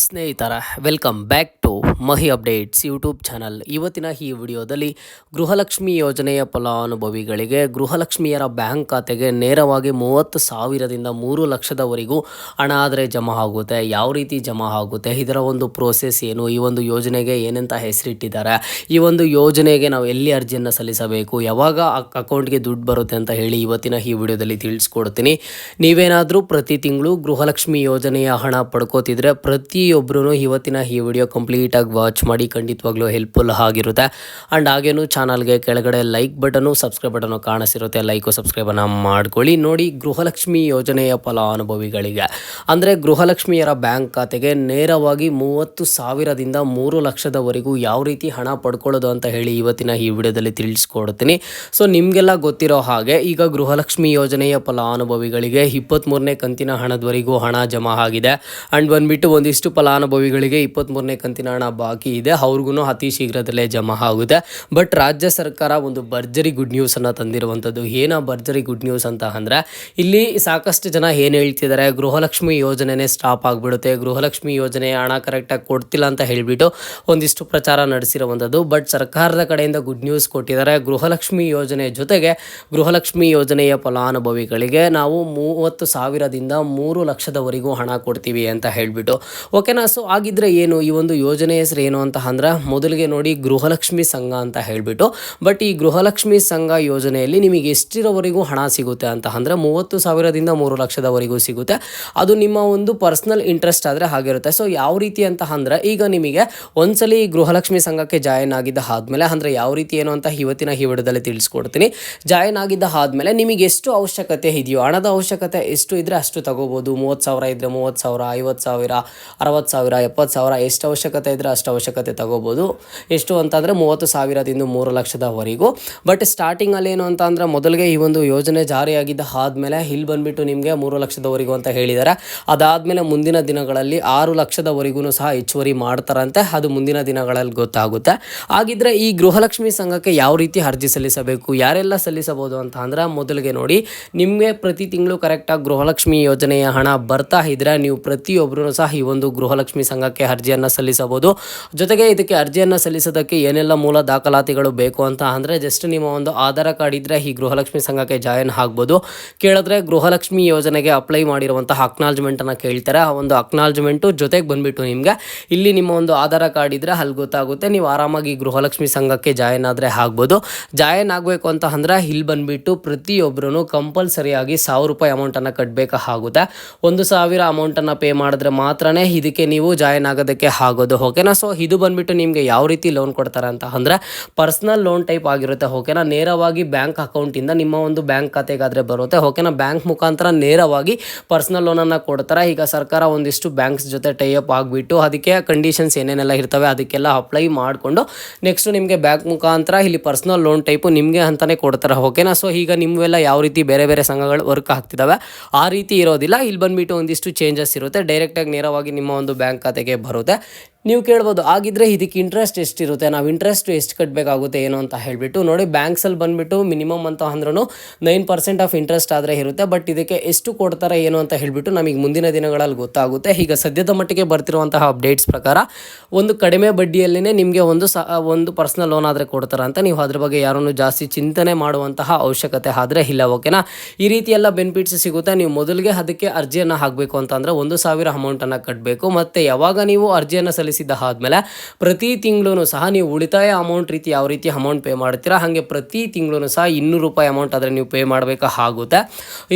ಸ್ನೇಹಿತರ welcome back to Mahi updates YouTube channel. ಇವತ್ತಿನ ಈ ವಿಡಿಯೋದಲ್ಲಿ ಗೃಹಲಕ್ಷ್ಮಿ ಯೋಜನೆಯ ಫಲಾನುಭವಿಗಳಿಗೆ ಗೃಹಲಕ್ಷ್ಮಿಯರ ಬ್ಯಾಂಕ್ ಖಾತೆಗೆ ನೇರವಾಗಿ 30,000ದಿಂದ 3,00,000ವರೆಗೂ ಹಣ ಆದರೆ ಜಮಾ ಆಗುತ್ತೆ. ಯಾವ ರೀತಿ ಜಮಾ ಆಗುತ್ತೆ, ಇದರ ಒಂದು ಪ್ರೋಸೆಸ್ ಏನು, ಈ ಒಂದು ಯೋಜನೆಗೆ ಏನಂತ ಹೆಸರಿಟ್ಟಿದ್ದಾರೆ, ಈ ಒಂದು ಯೋಜನೆಗೆ ನಾವು ಎಲ್ಲಿ ಅರ್ಜಿಯನ್ನು ಸಲ್ಲಿಸಬೇಕು, ಯಾವಾಗ ಅಕೌಂಟ್ಗೆ ದುಡ್ಡು ಬರುತ್ತೆ ಅಂತ ಹೇಳಿ ಇವತ್ತಿನ ಈ ವಿಡಿಯೋದಲ್ಲಿ ತಿಳಿಸ್ಕೊಡ್ತೀನಿ. ನೀವೇನಾದರೂ ಪ್ರತಿ ತಿಂಗಳು ಗೃಹಲಕ್ಷ್ಮಿ ಯೋಜನೆಯ ಹಣ ಪಡ್ಕೋತಿದ್ರೆ ಪ್ರತಿಯೊಬ್ಬರೂ ಇವತ್ತಿನ ಈ ವಿಡಿಯೋ ಕಂಪ್ಲೀಟಾಗಿ ವಾಚ್ ಮಾಡಿ, ಖಂಡಿತವಾಗ್ಲೂ ಹೆಲ್ಪ್ಫುಲ್ ಆಗಿರುತ್ತೆ. ಆ್ಯಂಡ್ ಹಾಗೇನು ಚಾನಲ್ಗೆ ಕೆಳಗಡೆ ಲೈಕ್ ಬಟನು ಸಬ್ಸ್ಕ್ರೈಬ್ ಬಟನು ಕಾಣಿಸಿರುತ್ತೆ, ಲೈಕು ಸಬ್ಸ್ಕ್ರೈಬನ್ನು ಮಾಡ್ಕೊಳ್ಳಿ. ನೋಡಿ, ಗೃಹಲಕ್ಷ್ಮಿ ಯೋಜನೆಯ ಫಲಾನುಭವಿಗಳಿಗೆ ಅಂದರೆ ಗೃಹಲಕ್ಷ್ಮಿಯರ ಬ್ಯಾಂಕ್ ಖಾತೆಗೆ ನೇರವಾಗಿ 30,000ದಿಂದ 3,00,000ವರೆಗೂ ಯಾವ ರೀತಿ ಹಣ ಪಡ್ಕೊಳ್ಳೋದು ಅಂತ ಹೇಳಿ ಇವತ್ತಿನ ಈ ವಿಡಿಯೋದಲ್ಲಿ ತಿಳಿಸ್ಕೊಡ್ತೀನಿ. ಸೊ ನಿಮಗೆಲ್ಲ ಗೊತ್ತಿರೋ ಹಾಗೆ ಈಗ ಗೃಹಲಕ್ಷ್ಮಿ ಯೋಜನೆಯ ಫಲಾನುಭವಿಗಳಿಗೆ 23ನೇ ಕಂತಿನ ಹಣದವರೆಗೂ ಹಣ ಜಮಾ ಆಗಿದೆ. ಆ್ಯಂಡ್ ಬಂದುಬಿಟ್ಟು ಒಂದಿಷ್ಟು ಫಲಾನುಭವಿಗಳಿಗೆ 23ನೇ ಕಂತಿನ ಹಣ ಬಾಕಿ ಇದೆ, ಅವ್ರಿಗೂ ಅತಿ ಶೀಘ್ರದಲ್ಲೇ ಜಮಾ ಆಗುತ್ತೆ. ಬಟ್ ರಾಜ್ಯ ಸರ್ಕಾರ ಒಂದು ಭರ್ಜರಿ ಗುಡ್ ನ್ಯೂಸನ್ನು ತಂದಿರುವಂಥದ್ದು. ಏನೋ ಭರ್ಜರಿ ಗುಡ್ ನ್ಯೂಸ್ ಅಂತ ಅಂದರೆ, ಇಲ್ಲಿ ಸಾಕಷ್ಟು ಜನ ಏನು ಹೇಳ್ತಿದ್ದಾರೆ, ಗೃಹಲಕ್ಷ್ಮಿ ಯೋಜನೆನೇ ಸ್ಟಾಪ್ ಆಗಿಬಿಡುತ್ತೆ, ಗೃಹಲಕ್ಷ್ಮಿ ಯೋಜನೆ ಹಣ ಕರೆಕ್ಟಾಗಿ ಕೊಡ್ತಿಲ್ಲ ಅಂತ ಹೇಳಿಬಿಟ್ಟು ಒಂದಿಷ್ಟು ಪ್ರಚಾರ ನಡೆಸಿರುವಂಥದ್ದು. ಬಟ್ ಸರ್ಕಾರದ ಕಡೆಯಿಂದ ಗುಡ್ ನ್ಯೂಸ್ ಕೊಟ್ಟಿದ್ದಾರೆ. ಗೃಹಲಕ್ಷ್ಮಿ ಯೋಜನೆ ಜೊತೆಗೆ ಗೃಹಲಕ್ಷ್ಮಿ ಯೋಜನೆಯ ಫಲಾನುಭವಿಗಳಿಗೆ ನಾವು 30,000ದಿಂದ 3,00,000ವರೆಗೂ ಹಣ ಕೊಡ್ತೀವಿ ಅಂತ ಹೇಳಿಬಿಟ್ಟು. ಓಕೆನಾ. ಸೊ ಆಗಿದ್ರೆ ಏನು, ಈ ಒಂದು ಯೋಜನೆ ಹೆಸರು ಏನು ಅಂತ ಅಂದ್ರೆ, ಮೊದಲಿಗೆ ನೋಡಿ ಗೃಹಲಕ್ಷ್ಮಿ ಸಂಘ ಅಂತ ಹೇಳಿಬಿಟ್ಟು. ಬಟ್ ಈ ಗೃಹಲಕ್ಷ್ಮಿ ಸಂಘ ಯೋಜನೆಯಲ್ಲಿ ನಿಮಗೆ ಎಷ್ಟಿರೋವರೆಗೂ ಹಣ ಸಿಗುತ್ತೆ ಅಂತ ಅಂದರೆ 30,000ದಿಂದ 3,00,000ವರೆಗೂ ಸಿಗುತ್ತೆ. ಅದು ನಿಮ್ಮ ಒಂದು ಪರ್ಸ್ನಲ್ ಇಂಟ್ರೆಸ್ಟ್ ಆದರೆ ಆಗಿರುತ್ತೆ. ಸೊ ಯಾವ ರೀತಿ ಅಂತ ಅಂದರೆ, ಈಗ ನಿಮಗೆ ಒಂದ್ಸಲಿ ಗೃಹಲಕ್ಷ್ಮಿ ಸಂಘಕ್ಕೆ ಜಾಯಿನ್ ಆಗಿದ್ದ ಆದಮೇಲೆ ಅಂದರೆ ಯಾವ ರೀತಿ ಏನು ಅಂತ ಇವತ್ತಿನ ಈ ವಿಡಿಯೋದಲ್ಲಿ ತಿಳಿಸ್ಕೊಡ್ತೀನಿ. ಜಾಯಿನ್ ಆಗಿದ್ದ ಆದಮೇಲೆ ನಿಮಗೆ ಎಷ್ಟು ಅವಶ್ಯಕತೆ ಇದೆಯೋ, ಹಣದ ಅವಶ್ಯಕತೆ ಎಷ್ಟು ಇದ್ದರೆ ಅಷ್ಟು ತಗೋಬೋದು. 30,000 ಇದ್ದರೆ 30,000, 50,000, 60,000, 70,000 ಎಷ್ಟು ಅವಶ್ಯಕತೆ ಇದ್ದರೆ ಅಷ್ಟು ಅವಶ್ಯಕತೆ ತಗೋಬೋದು. ಎಷ್ಟು ಅಂತಂದರೆ 30,000ದಿಂದ 3,00,000ವರೆಗೂ. ಬಟ್ ಸ್ಟಾರ್ಟಿಂಗಲ್ಲಿ ಏನು ಅಂತ ಅಂದರೆ, ಮೊದಲಿಗೆ ಈ ಒಂದು ಯೋಜನೆ ಜಾರಿಯಾಗಿದ್ದ ಆದಮೇಲೆ ಇಲ್ಲಿ ಬಂದುಬಿಟ್ಟು ನಿಮಗೆ 3,00,000ವರೆಗೂ ಅಂತ ಹೇಳಿದ್ದಾರೆ. ಅದಾದಮೇಲೆ ಮುಂದಿನ ದಿನಗಳಲ್ಲಿ 6,00,000ವರೆಗೂ ಸಹ ಹೆಚ್ಚುವರಿ ಮಾಡ್ತಾರಂತೆ. ಅದು ಮುಂದಿನ ದಿನಗಳಲ್ಲಿ ಗೊತ್ತಾಗುತ್ತೆ. ಹಾಗಿದ್ರೆ ಈ ಗೃಹಲಕ್ಷ್ಮಿ ಸಂಘಕ್ಕೆ ಯಾವ ರೀತಿ ಅರ್ಜಿ ಸಲ್ಲಿಸಬೇಕು, ಯಾರೆಲ್ಲ ಸಲ್ಲಿಸಬಹುದು ಅಂತ ಅಂದರೆ, ಮೊದಲಿಗೆ ನೋಡಿ, ನಿಮಗೆ ಪ್ರತಿ ತಿಂಗಳು ಕರೆಕ್ಟಾಗಿ ಗೃಹಲಕ್ಷ್ಮಿ ಯೋಜನೆಯ ಹಣ ಬರ್ತಾ ಇದ್ದರೆ ನೀವು ಪ್ರತಿಯೊಬ್ಬರೂ ಸಹ ಈ ಒಂದು ಗೃಹಲಕ್ಷ್ಮಿ ಸಂಘಕ್ಕೆ ಅರ್ಜಿಯನ್ನು ಸಲ್ಲಿಸಬಹುದು. ಜೊತೆಗೆ ಇದಕ್ಕೆ ಅರ್ಜಿಯನ್ನು ಸಲ್ಲಿಸೋದಕ್ಕೆ ಏನೆಲ್ಲ ಮೂಲ ದಾಖಲಾತಿಗಳು ಬೇಕು ಅಂತ ಅಂದರೆ, ಜಸ್ಟ್ ನಿಮ್ಮ ಒಂದು ಆಧಾರ್ ಕಾರ್ಡ್ ಇದ್ದರೆ ಈ ಗೃಹಲಕ್ಷ್ಮಿ ಸಂಘಕ್ಕೆ ಜಾಯಿನ್ ಆಗ್ಬೋದು. ಕೇಳಿದ್ರೆ ಗೃಹಲಕ್ಷ್ಮಿ ಯೋಜನೆಗೆ ಅಪ್ಲೈ ಮಾಡಿರುವಂತಹ ಅಕ್ನಾಲಜ್ಮೆಂಟನ್ನು ಕೇಳ್ತಾರೆ. ಆ ಒಂದು ಅಕ್ನಾಲಜ್ಮೆಂಟು ಜೊತೆಗೆ ಬಂದುಬಿಟ್ಟು ನಿಮಗೆ ಇಲ್ಲಿ ನಿಮ್ಮ ಒಂದು ಆಧಾರ್ ಕಾರ್ಡ್ ಇದ್ದರೆ ಅಲ್ಲಿ ಗೊತ್ತಾಗುತ್ತೆ, ನೀವು ಆರಾಮಾಗಿ ಗೃಹಲಕ್ಷ್ಮಿ ಸಂಘಕ್ಕೆ ಜಾಯಿನ್ ಆದರೆ ಆಗ್ಬೋದು. ಜಾಯಿನ್ ಆಗಬೇಕು ಅಂತ ಅಂದರೆ ಇಲ್ಲಿ ಬಂದುಬಿಟ್ಟು ಪ್ರತಿಯೊಬ್ಬರೂ ಕಂಪಲ್ಸರಿಯಾಗಿ 1,000 ರೂಪಾಯಿ ಅಮೌಂಟನ್ನು ಕಟ್ಟಬೇಕಾಗುತ್ತೆ. 1,000 ಅಮೌಂಟನ್ನು ಪೇ ಮಾಡಿದ್ರೆ ಮಾತ್ರನೇ ಇದಕ್ಕೆ ನೀವು ಜಾಯಿನ್ ಆಗೋದಕ್ಕೆ ಆಗೋದು. ಓಕೆನಾ. ಸೊ ಇದು ಬಂದುಬಿಟ್ಟು ನಿಮಗೆ ಯಾವ ರೀತಿ ಲೋನ್ ಕೊಡ್ತಾರೆ ಅಂತ ಅಂದರೆ, ಪರ್ಸ್ನಲ್ ಲೋನ್ ಟೈಪ್ ಆಗಿರುತ್ತೆ. ಓಕೆನಾ. ನೇರವಾಗಿ ಬ್ಯಾಂಕ್ ಅಕೌಂಟಿಂದ ನಿಮ್ಮ ಒಂದು ಬ್ಯಾಂಕ್ ಖಾತೆಗಾದರೆ ಬರುತ್ತೆ. ಓಕೆನಾ. ಬ್ಯಾಂಕ್ ಮುಖಾಂತರ ನೇರವಾಗಿ ಪರ್ಸ್ನಲ್ ಲೋನನ್ನು ಕೊಡ್ತಾರೆ. ಈಗ ಸರ್ಕಾರ ಒಂದಿಷ್ಟು ಬ್ಯಾಂಕ್ಸ್ ಜೊತೆ ಟೈಅಪ್ ಆಗಿಬಿಟ್ಟು ಅದಕ್ಕೆ ಕಂಡೀಷನ್ಸ್ ಏನೇನೆಲ್ಲ ಇರ್ತವೆ ಅದಕ್ಕೆಲ್ಲ ಅಪ್ಲೈ ಮಾಡಿಕೊಂಡು ನೆಕ್ಸ್ಟ್ ನಿಮಗೆ ಬ್ಯಾಂಕ್ ಮುಖಾಂತರ ಇಲ್ಲಿ ಪರ್ಸ್ನಲ್ ಲೋನ್ ಟೈಪು ನಿಮಗೆ ಅಂತಲೇ ಕೊಡ್ತಾರೆ. ಓಕೆನಾ. ಸೊ ಈಗ ನಿಮ್ಮವೆಲ್ಲ ಯಾವ ರೀತಿ ಬೇರೆ ಬೇರೆ ಸಂಘಗಳು ವರ್ಕ್ ಆಗ್ತಿದ್ದಾವೆ ಆ ರೀತಿ ಇರೋದಿಲ್ಲ. ಇಲ್ಲಿ ಬಂದುಬಿಟ್ಟು ಒಂದಿಷ್ಟು ಚೇಂಜಸ್ ಇರುತ್ತೆ. ಡೈರೆಕ್ಟಾಗಿ ನೇರವಾಗಿ ನಿಮ್ಮ ಒಂದು ಬ್ಯಾಂಕ್ ಖಾತೆಗೆ ಬರುತ್ತೆ. ನೀವು ಕೇಳ್ಬೋದು, ಆಗಿದ್ರೆ ಇದಕ್ಕೆ ಇಂಟ್ರೆಸ್ಟ್ ಎಷ್ಟಿರುತ್ತೆ, ನಾವು ಇಂಟ್ರೆಸ್ಟ್ ಎಷ್ಟು ಕಟ್ಟಬೇಕಾಗುತ್ತೆ ಏನು ಅಂತ ಹೇಳಿಬಿಟ್ಟು. ನೋಡಿ, ಬ್ಯಾಂಕ್ಸಲ್ಲಿ ಬಂದುಬಿಟ್ಟು ಮಿನಿಮಮ್ ಅಂತ ಅಂದ್ರೂ 9% ಆಫ್ ಇಂಟ್ರೆಸ್ಟ್ ಆದರೆ ಇರುತ್ತೆ. ಬಟ್ ಇದಕ್ಕೆ ಎಷ್ಟು ಕೊಡ್ತಾರೆ ಏನು ಅಂತ ಹೇಳಿಬಿಟ್ಟು ನಮಗೆ ಮುಂದಿನ ದಿನಗಳಲ್ಲಿ ಗೊತ್ತಾಗುತ್ತೆ. ಈಗ ಸದ್ಯದ ಮಟ್ಟಿಗೆ ಬರ್ತಿರುವಂತಹ ಅಪ್ಡೇಟ್ಸ್ ಪ್ರಕಾರ ಒಂದು ಕಡಿಮೆ ಬಡ್ಡಿಯಲ್ಲೇ ನಿಮಗೆ ಒಂದು ಪರ್ಸ್ನಲ್ ಲೋನ್ ಆದರೆ ಕೊಡ್ತಾರೆ ಅಂತ. ನೀವು ಅದ್ರ ಬಗ್ಗೆ ಯಾರನ್ನು ಜಾಸ್ತಿ ಚಿಂತನೆ ಮಾಡುವಂತಹ ಅವಶ್ಯಕತೆ ಆದರೆ ಇಲ್ಲ. ಓಕೆನಾ. ಈ ರೀತಿ ಎಲ್ಲ ಬೆನಿಫಿಟ್ಸ್ ಸಿಗುತ್ತೆ. ನೀವು ಮೊದಲಿಗೆ ಅದಕ್ಕೆ ಅರ್ಜಿಯನ್ನು ಹಾಕಬೇಕು ಅಂತಂದರೆ 1,000 ಅಮೌಂಟನ್ನು ಕಟ್ಟಬೇಕು. ಮತ್ತು ಯಾವಾಗ ನೀವು ಅರ್ಜಿಯನ್ನು ಸಲ್ಲಿಸಿದ ಆದಮೇಲೆ ಪ್ರತಿ ತಿಂಗಳು ಸಹ ನೀವು ಉಳಿತಾಯ ಅಮೌಂಟ್ ರೀತಿ ಯಾವ ರೀತಿ ಅಮೌಂಟ್ ಪೇ ಮಾಡ್ತೀರಾ ಹಾಗೆ ಪ್ರತಿ ತಿಂಗಳು ಸಹ 200 ರೂಪಾಯಿ ಅಮೌಂಟ್ ಆದರೆ ನೀವು ಪೇ ಮಾಡಬೇಕಾಗುತ್ತೆ.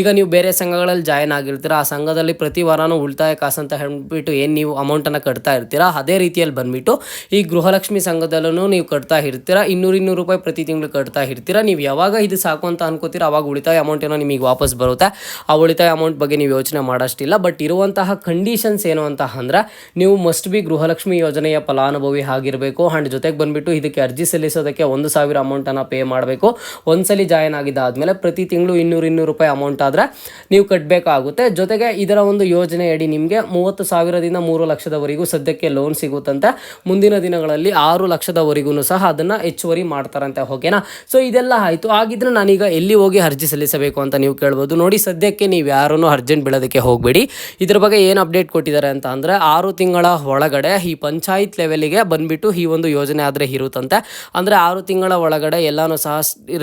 ಈಗ ನೀವು ಬೇರೆ ಸಂಘಗಳಲ್ಲಿ ಜಾಯಿನ್ ಆಗಿರ್ತೀರ, ಆ ಸಂಘದಲ್ಲಿ ಪ್ರತಿ ವಾರನೂ ಉಳಿತಾಯ ಕಾಸು ಅಂತ ಹೇಳ್ಬಿಟ್ಟು ಏನು ನೀವು ಅಮೌಂಟನ್ನು ಕಟ್ತಾ ಇರ್ತೀರಾ, ಅದೇ ರೀತಿಯಲ್ಲಿ ಬಂದುಬಿಟ್ಟು ಈ ಗೃಹಲಕ್ಷ್ಮಿ ಸಂಘದಲ್ಲೂ ನೀವು ಕಟ್ತಾ ಇರ್ತೀರಾ. 200 ರೂಪಾಯಿ ಪ್ರತಿ ತಿಂಗಳು ಕಟ್ತಾ ಇರ್ತೀರಾ. ನೀವು ಯಾವಾಗ ಇದು ಸಾಕು ಅಂತ ಅನ್ಕೋತೀರ ಅವಾಗ ಉಳಿತಾಯ ಅಮೌಂಟ್ ಏನೋ ನಿಮಗೆ ವಾಪಸ್ ಬರುತ್ತೆ. ಆ ಉಳಿತಾಯ ಅಮೌಂಟ್ ಬಗ್ಗೆ ನೀವು ಯೋಚನೆ ಮಾಡೋಷ್ಟಿಲ್ಲ. ಬಟ್ ಇರುವಂತಹ ಕಂಡೀಷನ್ಸ್ ಏನು ಅಂತ ಅಂದರೆ, ನೀವು ಮಸ್ಟ್ ಬಿ ಗೃಹಲಕ್ಷ್ಮಿ ಗೃಹಲಕ್ಷ್ಮಿ ಯೋಜನೆಯ ಫಲಾನುಭವಿ ಆಗಿರಬೇಕು. ಆ್ಯಂಡ್ ಜೊತೆಗೆ ಬಂದುಬಿಟ್ಟು ಇದಕ್ಕೆ ಅರ್ಜಿ ಸಲ್ಲಿಸೋದಕ್ಕೆ 1,000 ಅಮೌಂಟನ್ನು ಪೇ ಮಾಡಬೇಕು. ಒಂದ್ಸಲಿ ಜಾಯಿನ್ ಆಗಿದ್ದಾದಮೇಲೆ ಪ್ರತಿ ತಿಂಗಳು 200 ರೂಪಾಯಿ ಅಮೌಂಟ್ ಆದರೆ ನೀವು ಕಟ್ಟಬೇಕಾಗುತ್ತೆ. ಜೊತೆಗೆ ಇದರ ಒಂದು ಯೋಜನೆಯಡಿ ನಿಮಗೆ 30,000ದಿಂದ 3 ಲಕ್ಷದವರೆಗೂ ಸದ್ಯಕ್ಕೆ ಲೋನ್ ಸಿಗುತ್ತಂತೆ. ಮುಂದಿನ ದಿನಗಳಲ್ಲಿ 6 ಲಕ್ಷದವರೆಗೂ ಸಹ ಅದನ್ನು ಹೆಚ್ಚುವರಿ ಮಾಡ್ತಾರಂತೆ. ಓಕೆನಾ? ಸೊ ಇದೆಲ್ಲ ಆಯಿತು. ಆಗಿದ್ರೆ ನಾನೀಗ ಎಲ್ಲಿ ಹೋಗಿ ಅರ್ಜಿ ಸಲ್ಲಿಸಬೇಕು ಅಂತ ನೀವು ಕೇಳ್ಬೋದು. ನೋಡಿ, ಸದ್ಯಕ್ಕೆ ನೀವು ಯಾರೂ ಅರ್ಜೆಂಟ್ ಬೀಳೋದಕ್ಕೆ ಹೋಗಬೇಡಿ. ಇದ್ರ ಬಗ್ಗೆ ಏನು ಅಪ್ಡೇಟ್ ಕೊಟ್ಟಿದ್ದಾರೆ ಅಂತ ಅಂದರೆ 6 ತಿಂಗಳ ಒಳಗಡೆ ಈ ಪಂಚಾಯತ್ ಲೆವೆಲಿಗೆ ಬಂದುಬಿಟ್ಟು ಈ ಒಂದು ಯೋಜನೆ ಆದರೆ ಇರುತ್ತಂತೆ. ಅಂದರೆ 6 ತಿಂಗಳ ಒಳಗಡೆ ಎಲ್ಲನೂ ಸಹ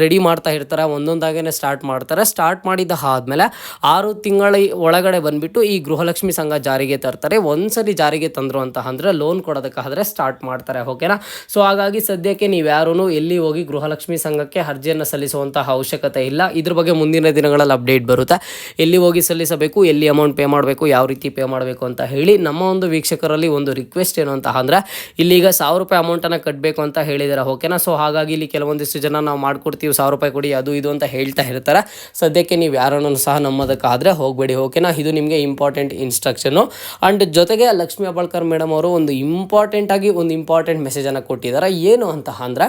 ರೆಡಿ ಮಾಡ್ತಾ ಇರ್ತಾರೆ, ಒಂದೊಂದಾಗೇ ಸ್ಟಾರ್ಟ್ ಮಾಡ್ತಾರೆ. ಸ್ಟಾರ್ಟ್ ಮಾಡಿದ ಆದಮೇಲೆ 6 ತಿಂಗಳ ಒಳಗಡೆ ಬಂದುಬಿಟ್ಟು ಈ ಗೃಹಲಕ್ಷ್ಮಿ ಸಂಘ ಜಾರಿಗೆ ತರ್ತಾರೆ. ಒಂದ್ಸರಿ ಜಾರಿಗೆ ತಂದರು ಅಂತ ಅಂದರೆ ಲೋನ್ ಕೊಡೋದಕ್ಕಾದರೆ ಸ್ಟಾರ್ಟ್ ಮಾಡ್ತಾರೆ. ಓಕೆನಾ? ಸೊ ಹಾಗಾಗಿ ಸದ್ಯಕ್ಕೆ ನೀವು ಯಾರೂ ಎಲ್ಲಿ ಹೋಗಿ ಗೃಹಲಕ್ಷ್ಮಿ ಸಂಘಕ್ಕೆ ಅರ್ಜಿಯನ್ನು ಸಲ್ಲಿಸುವಂತಹ ಅವಶ್ಯಕತೆ ಇಲ್ಲ. ಇದ್ರ ಬಗ್ಗೆ ಮುಂದಿನ ದಿನಗಳಲ್ಲಿ ಅಪ್ಡೇಟ್ ಬರುತ್ತೆ. ಎಲ್ಲಿ ಹೋಗಿ ಸಲ್ಲಿಸಬೇಕು, ಎಲ್ಲಿ ಅಮೌಂಟ್ ಪೇ ಮಾಡಬೇಕು, ಯಾವ ರೀತಿ ಪೇ ಮಾಡಬೇಕು ಅಂತ ಹೇಳಿ. ನಮ್ಮ ಒಂದು ವೀಕ್ಷಕರಲ್ಲಿ ಒಂದು ರಿಕ್ವೆಸ್ಟ್ ಏನು ಅಂತ ಅಂದರೆ, ಇಲ್ಲಿಗ 1,000 ರೂಪಾಯಿ ಅಮೌಂಟನ್ನು ಕಟ್ಟಬೇಕು ಅಂತ ಹೇಳಿದ್ದಾರೆ. ಓಕೆನಾ? ಸೊ ಹಾಗಾಗಿ ಇಲ್ಲಿ ಕೆಲವೊಂದಿಷ್ಟು ಜನ ನಾವು ಮಾಡ್ಕೊಡ್ತೀವಿ, 1,000 ರೂಪಾಯಿ ಕೊಡಿ, ಅದು ಇದು ಅಂತ ಹೇಳ್ತಾ ಇರ್ತಾರೆ. ಸದ್ಯಕ್ಕೆ ನೀವು ಯಾರನ್ನು ಸಹ ನಮ್ಮದಕ್ಕಾದರೆ ಹೋಗಬೇಡಿ. ಓಕೆನಾ? ಇದು ನಿಮಗೆ ಇಂಪಾರ್ಟೆಂಟ್ ಇನ್ಸ್ಟ್ರಕ್ಷನು. ಆ್ಯಂಡ್ ಜೊತೆಗೆ ಲಕ್ಷ್ಮೀ ಹೆಬ್ಬಾಳ್ಕರ್ ಮೇಡಮ್ ಅವರು ಒಂದು ಇಂಪಾರ್ಟೆಂಟ್ ಮೆಸೇಜನ್ನು ಕೊಟ್ಟಿದ್ದಾರೆ. ಏನು ಅಂತ ಅಂದರೆ,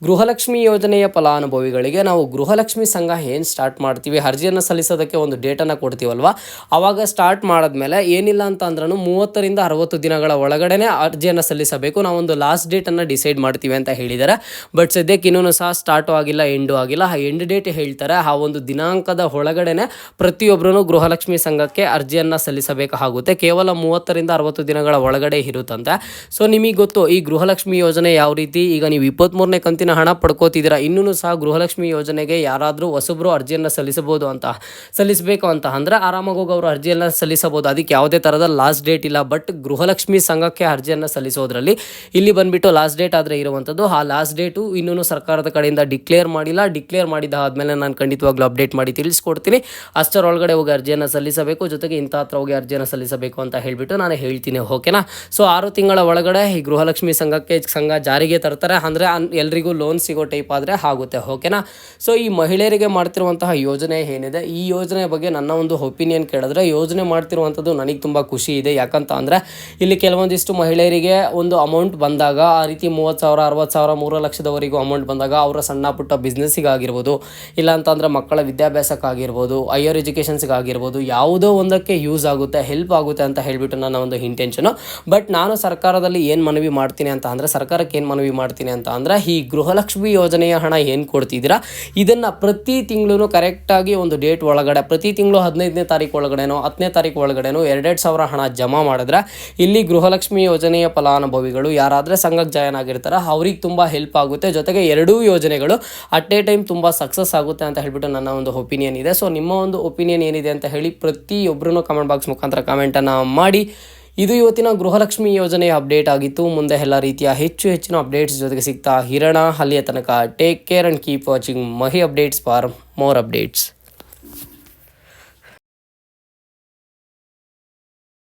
ಗೃಹಲಕ್ಷ್ಮಿ ಯೋಜನೆಯ ಫಲಾನುಭವಿಗಳಿಗೆ ನಾವು ಗೃಹಲಕ್ಷ್ಮಿ ಸಂಘ ಏನು ಸ್ಟಾರ್ಟ್ ಮಾಡ್ತೀವಿ, ಅರ್ಜಿಯನ್ನು ಸಲ್ಲಿಸೋದಕ್ಕೆ ಒಂದು ಡೇಟನ್ನು ಕೊಡ್ತೀವಲ್ವ, ಆವಾಗ ಸ್ಟಾರ್ಟ್ ಮಾಡಿದ್ಮೇಲೆ ಏನಿಲ್ಲ ಅಂತ ಅಂದ್ರೂ 30ರಿಂದ 60 ದಿನಗಳ ಒಳಗಡೆ ಅರ್ಜಿಯನ್ನು ಸಲ್ಲಿಸಬೇಕು. ನಾವೊಂದು ಲಾಸ್ಟ್ ಡೇಟನ್ನು ಡಿಸೈಡ್ ಮಾಡ್ತೀವಿ ಅಂತ ಹೇಳಿದ್ದಾರೆ. ಬಟ್ ಸದ್ಯಕ್ಕೆ ಇನ್ನೂ ಸಹ ಸ್ಟಾರ್ಟು ಆಗಿಲ್ಲ, ಎಂಡು ಆಗಿಲ್ಲ. ಆ ಎಂಡ್ ಡೇಟ್ ಹೇಳ್ತಾರೆ. ಆ ಒಂದು ದಿನಾಂಕದ ಒಳಗಡೆ ಪ್ರತಿಯೊಬ್ಬರೂ ಗೃಹಲಕ್ಷ್ಮಿ ಸಂಘಕ್ಕೆ ಅರ್ಜಿಯನ್ನು ಸಲ್ಲಿಸಬೇಕಾಗುತ್ತೆ. ಕೇವಲ 30ರಿಂದ 60 ದಿನಗಳ ಒಳಗಡೆ ಇರುತ್ತಂತೆ. ಸೊ ನಿಮಗೆ ಗೊತ್ತು ಈ ಗೃಹಲಕ್ಷ್ಮಿ ಯೋಜನೆ ಯಾವ ರೀತಿ. ಈಗ ನೀವು 23ನೇ ಕಂತಿನ ಹಣ ಪಡ್ಕೋತಿದ್ದೀರಾ, ಇನ್ನೂ ಸಹ ಗೃಹಲಕ್ಷ್ಮಿ ಯೋಜನೆಗೆ ಯಾರಾದರೂ ಹೊಸಬ್ರು ಅರ್ಜಿಯನ್ನು ಸಲ್ಲಿಸಬೇಕು ಅಂತ ಅಂದರೆ ಆರಾಮಾಗಿ ಹೋಗಿ ಅವರು ಅರ್ಜಿಯನ್ನು ಸಲ್ಲಿಸಬಹುದು. ಅದಕ್ಕೆ ಯಾವುದೇ ಥರದ ಲಾಸ್ಟ್ ಡೇಟ್ ಇಲ್ಲ. ಬಟ್ ಗೃಹಲಕ್ಷ್ಮಿ ಸಂಘಕ್ಕೆ ಅರ್ಜಿಯನ್ನು ಸಲ್ಲಿಸೋದ್ರಲ್ಲಿ ಇಲ್ಲಿ ಬಂದುಬಿಟ್ಟು ಲಾಸ್ಟ್ ಡೇಟ್ ಆದರೆ ಇರುವಂಥದ್ದು. ಆ ಲಾಸ್ಟ್ ಡೇಟು ಇನ್ನೂ ಸರ್ಕಾರದ ಕಡೆಯಿಂದ ಡಿಕ್ಲೇರ್ ಮಾಡಿಲ್ಲ. ಡಿಕ್ಲೇರ್ ಮಾಡಿದ ಆದಮೇಲೆ ನಾನು ಖಂಡಿತವಾಗ್ಲೂ ಅಪ್ಡೇಟ್ ಮಾಡಿ ತಿಳಿಸ್ಕೊಡ್ತೀನಿ. ಅಷ್ಟರೊಳಗಡೆ ಹೋಗಿ ಅರ್ಜಿಯನ್ನು ಸಲ್ಲಿಸಬೇಕು. ಜೊತೆಗೆ ಇಂಥ ಹತ್ರ ಹೋಗಿ ಅರ್ಜಿಯನ್ನು ಸಲ್ಲಿಸಬೇಕು ಅಂತ ಹೇಳಿಬಿಟ್ಟು ನಾನು ಹೇಳ್ತೀನಿ. ಓಕೆನಾ? ಸೊ 6 ತಿಂಗಳ ಒಳಗಡೆ ಈ ಗೃಹಲಕ್ಷ್ಮಿ ಸಂಘ ಜಾರಿಗೆ ತರ್ತಾರೆ. ಅಂದರೆ ಎಲ್ರಿಗೂ ಲೋನ್ ಸಿಗೋ ಟೈಪ್ ಆದರೆ ಆಗುತ್ತೆ. ಓಕೆನಾ? ಸೊ ಈ ಮಹಿಳೆಯರಿಗೆ ಮಾಡ್ತಿರುವಂತಹ ಯೋಜನೆ ಏನಿದೆ, ಈ ಯೋಜನೆ ಬಗ್ಗೆ ನನ್ನ ಒಂದು ಒಪಿನಿಯನ್ ಕೇಳಿದ್ರೆ, ಯೋಜನೆ ಮಾಡ್ತಿರುವಂಥದ್ದು ನನಗೆ ತುಂಬ ಖುಷಿ ಇದೆ. ಯಾಕಂತ ಅಂದರೆ ಇಲ್ಲಿ ಕೆಲವೊಂದಿಷ್ಟು ಮಹಿಳೆಯರಿಗೆ ಒಂದು ಅಮೌಂಟ್ ಬಂದಾಗ, ಆ ರೀತಿ 30,000, 60,000, 3 ಲಕ್ಷದವರೆಗೂ ಅಮೌಂಟ್ ಬಂದಾಗ ಅವರ ಸಣ್ಣ ಪುಟ್ಟ ಬಿಸ್ನೆಸ್ಸಿಗಾಗಿರ್ಬೋದು, ಇಲ್ಲ ಅಂತಂದರೆ ಮಕ್ಕಳ ವಿದ್ಯಾಭ್ಯಾಸಕ್ಕಾಗಿರ್ಬೋದು, ಹೈಯರ್ ಎಜುಕೇಷನ್ಸ್ಗಾಗಿರ್ಬೋದು, ಯಾವುದೋ ಒಂದಕ್ಕೆ ಯೂಸ್ ಆಗುತ್ತೆ, ಹೆಲ್ಪ್ ಆಗುತ್ತೆ ಅಂತ ಹೇಳಿಬಿಟ್ಟು ನನ್ನ ಒಂದು ಇಂಟೆನ್ಷನು. ಬಟ್ ನಾನು ಸರ್ಕಾರಕ್ಕೆ ಏನು ಮನವಿ ಮಾಡ್ತೀನಿ ಅಂತ ಅಂದರೆ ಈ ಗೃಹಲಕ್ಷ್ಮಿ ಯೋಜನೆಯ ಹಣ ಏನು ಕೊಡ್ತಿದ್ದೀರಾ, ಇದನ್ನು ಪ್ರತಿ ತಿಂಗಳು ಕರೆಕ್ಟಾಗಿ ಒಂದು ಡೇಟ್ ಒಳಗಡೆ, ಪ್ರತಿ ತಿಂಗಳು 15ನೇ ತಾರೀಕು ಒಳಗಡೆನೋ 10ನೇ ತಾರೀಕು ಒಳಗಡೆನೋ 2,000 ಹಣ ಜಮಾ ಮಾಡಿದ್ರೆ ಇಲ್ಲಿ ಗೃಹಲಕ್ಷ್ಮಿ ಯೋಜನೆಯ ಫಲಾನುಭವಿಗಳು ಯಾರಾದರೆ ಸಂಘಕ್ಕೆ ಜಾಯ್ನ್ ಆಗಿರ್ತಾರೆ ಅವ್ರಿಗೆ ತುಂಬ ಹೆಲ್ಪ್ ಆಗುತ್ತೆ. ಜೊತೆಗೆ ಎರಡೂ ಯೋಜನೆಗಳು ಅಟ್ ಎ ಟೈಮ್ ತುಂಬ ಸಕ್ಸಸ್ ಆಗುತ್ತೆ ಅಂತ ಹೇಳಿಬಿಟ್ಟು ನನ್ನ ಒಂದು ಒಪಿನಿಯನ್ ಇದೆ. ಸೊ ನಿಮ್ಮ ಒಂದು ಒಪಿನಿಯನ್ ಏನಿದೆ ಅಂತ ಹೇಳಿ ಪ್ರತಿಯೊಬ್ಬರೂ ಕಮೆಂಟ್ ಬಾಕ್ಸ್ ಮುಖಾಂತರ ಕಮೆಂಟನ್ನು ಮಾಡಿ. ಇದು ಇವತ್ತಿನ ಗೃಹಲಕ್ಷ್ಮಿ ಯೋಜನೆಯ ಅಪ್ಡೇಟ್ ಆಗಿತ್ತು. ಮುಂದೆ ಎಲ್ಲ ರೀತಿಯ ಹೆಚ್ಚಿನ ಅಪ್ಡೇಟ್ಸ್ ಜೊತೆಗೆ ಸಿಗ್ತಾ ಇರೋಣ. ಅಲ್ಲಿಯ ತನಕ take care and keep watching Mahi updates for more updates.